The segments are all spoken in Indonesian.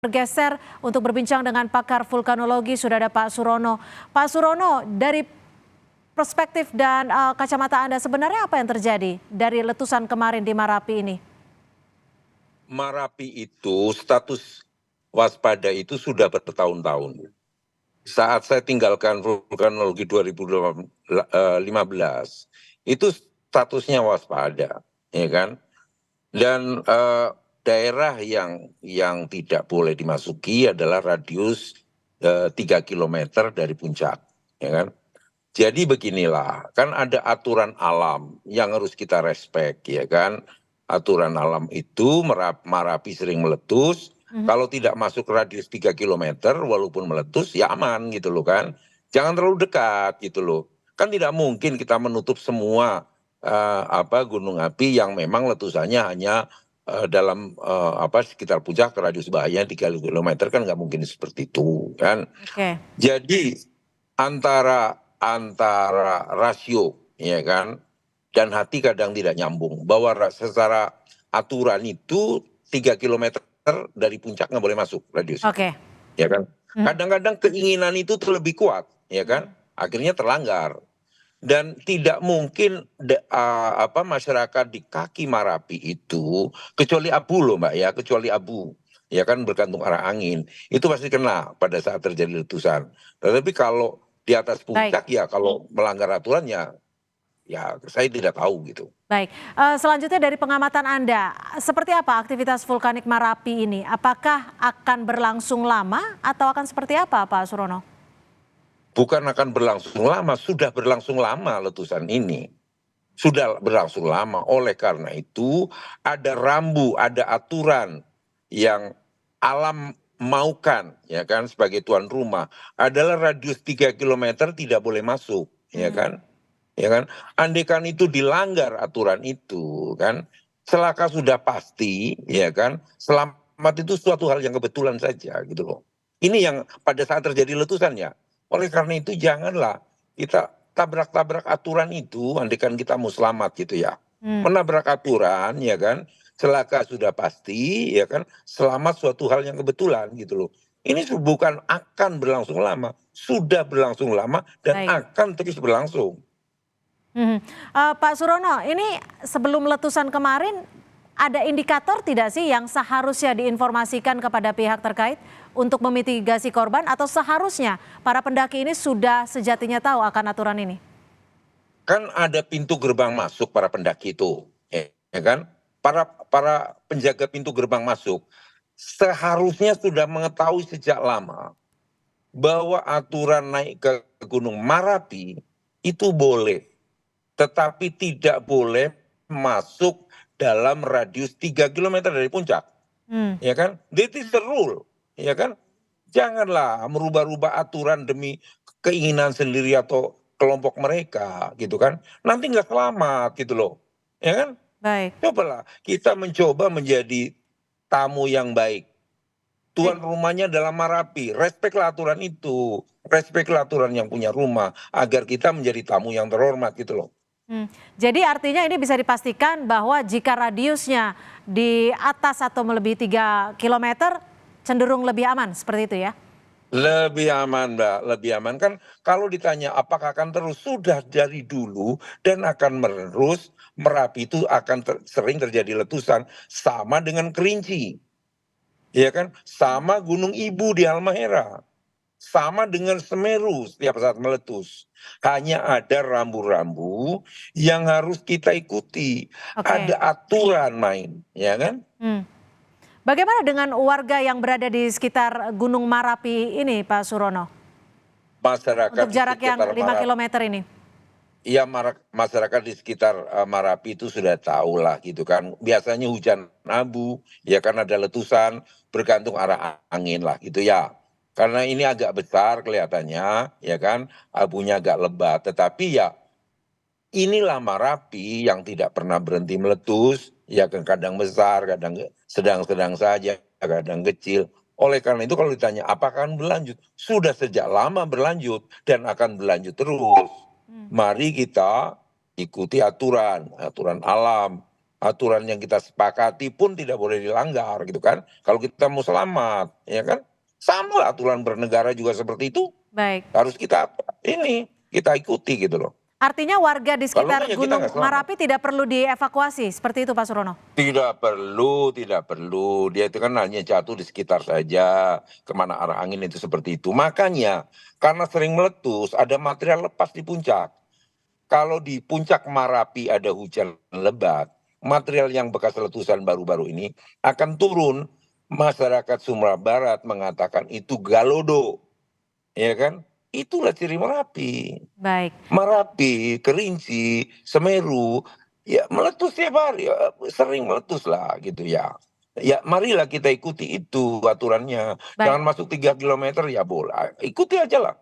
Bergeser untuk berbincang dengan pakar vulkanologi sudah ada Pak Surono. Pak Surono, dari perspektif dan kacamata Anda sebenarnya apa yang terjadi dari letusan kemarin di Marapi ini? Marapi itu status waspada itu sudah bertahun-tahun. Saat saya tinggalkan vulkanologi 2015, itu statusnya waspada, ya kan? Dan daerah yang tidak boleh dimasuki adalah radius 3 kilometer dari puncak, ya kan? Jadi beginilah, kan ada aturan alam yang harus kita respect, ya kan? Aturan alam itu Marapi sering meletus, kalau tidak masuk radius 3 kilometer walaupun meletus ya aman gitu loh kan. Jangan terlalu dekat gitu loh. Kan tidak mungkin kita menutup semua gunung api yang memang letusannya hanya dalam sekitar puncak radius bahaya 3 kilometer, kan nggak mungkin seperti itu kan. Oke. Jadi antara rasio, ya kan, dan hati kadang tidak nyambung, bahwa secara aturan itu 3 kilometer dari puncak nggak boleh masuk radius itu, Oke. ya kan. Kadang-kadang keinginan itu tuh lebih kuat, ya kan, akhirnya terlanggar. Dan tidak mungkin masyarakat di kaki Marapi itu, kecuali abu loh Mbak ya, kecuali abu, ya kan, bergantung arah angin, itu pasti kena pada saat terjadi letusan. Tetapi kalau di atas Baik. puncak ya kalau melanggar aturannya, ya saya tidak tahu gitu. Baik, selanjutnya dari pengamatan Anda, seperti apa aktivitas vulkanik Marapi ini? Apakah akan berlangsung lama atau akan seperti apa, Pak Surono? Bukan akan berlangsung lama, sudah berlangsung lama letusan ini. Sudah berlangsung lama, oleh karena itu ada rambu, ada aturan yang alam maukan, ya kan, sebagai tuan rumah, adalah radius 3 kilometer tidak boleh masuk, ya kan. Ya kan, andaikan itu dilanggar aturan itu kan, celaka sudah pasti, ya kan, selamat itu suatu hal yang kebetulan saja gitu loh. Ini yang pada saat terjadi letusan ya. Oleh karena itu janganlah kita tabrak-tabrak aturan itu, andaikan kita mau selamat gitu ya. Menabrak aturan, ya kan, celaka sudah pasti, ya kan, selamat suatu hal yang kebetulan gitu loh. Ini bukan akan berlangsung lama, sudah berlangsung lama dan Baik. akan terus berlangsung. Pak Surono, ini sebelum letusan kemarin ada indikator tidak sih yang seharusnya diinformasikan kepada pihak terkait untuk memitigasi korban, atau seharusnya para pendaki ini sudah sejatinya tahu akan aturan ini? Kan ada pintu gerbang masuk para pendaki itu, ya kan? Para penjaga pintu gerbang masuk seharusnya sudah mengetahui sejak lama bahwa aturan naik ke Gunung Marapi itu boleh, tetapi tidak boleh masuk dalam radius 3 kilometer dari puncak. Ya kan? That is the rule, ya kan? Janganlah merubah-rubah aturan demi keinginan sendiri atau kelompok mereka gitu kan. Nanti nggak selamat gitu loh. Ya kan? Baik. Cobalah kita mencoba menjadi tamu yang baik. Tuan rumahnya dalam Marapi, respeklah aturan itu. Respeklah aturan yang punya rumah agar kita menjadi tamu yang terhormat gitu loh. Jadi artinya ini bisa dipastikan bahwa jika radiusnya di atas atau melebihi 3 kilometer cenderung lebih aman, seperti itu ya? Lebih aman Mbak, lebih aman. Kan kalau ditanya apakah akan terus, sudah dari dulu dan akan menerus. Merapi itu akan sering terjadi letusan, sama dengan Kerinci, ya kan, sama Gunung Ibu di Halmahera, sama dengan Semeru setiap saat meletus. Hanya ada rambu-rambu yang harus kita ikuti, Oke. ada aturan main, ya kan. Bagaimana dengan warga yang berada di sekitar Gunung Marapi ini, Pak Surono? Masyarakat Untuk di jarak yang sekitar 5 Marapi, kilometer ini? ya masyarakat di sekitar Marapi itu sudah tahu lah gitu kan. Biasanya hujan abu, ya kan, ada letusan, bergantung arah angin lah gitu ya. Karena ini agak besar kelihatannya, ya kan, abunya agak lebat. Tetapi ya inilah Marapi yang tidak pernah berhenti meletus, ya kan, kadang besar, kadang sedang-sedang saja, kadang kecil. Oleh karena itu kalau ditanya apakah akan berlanjut, sudah sejak lama berlanjut dan akan berlanjut terus. Mari kita ikuti aturan alam, aturan yang kita sepakati pun tidak boleh dilanggar gitu kan. Kalau kita mau selamat, ya kan? Sama lah aturan bernegara juga seperti itu. Baik. Harus kita ikuti gitu loh. Artinya warga di Kalau sekitar enggak ya kita Gunung nggak selamat. Merapi tidak perlu dievakuasi, seperti itu Pak Surono? Tidak perlu, tidak perlu. Dia itu kan hanya jatuh di sekitar saja, kemana arah angin itu seperti itu. Makanya, karena sering meletus, ada material lepas di puncak. Kalau di puncak Marapi ada hujan lebat, material yang bekas letusan baru-baru ini akan turun. Masyarakat Sumatera Barat mengatakan itu galodo, ya kan? Itulah ciri Merapi. Baik. Merapi, Kerinci, Semeru, ya meletus tiap hari, ya, sering meletus lah gitu ya. Ya marilah kita ikuti itu aturannya. Baik. Jangan masuk 3 kilometer ya boleh. Ikuti aja lah.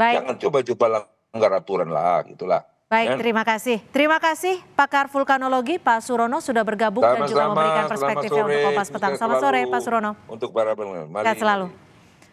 Baik. Jangan coba-coba langgar aturan lah gitulah. Baik, terima kasih. Terima kasih pakar vulkanologi Pak Surono sudah bergabung dan juga memberikan perspektifnya untuk Kompas Petang. Selamat sore Pak Surono. Untuk para pendengar. Sehat selalu.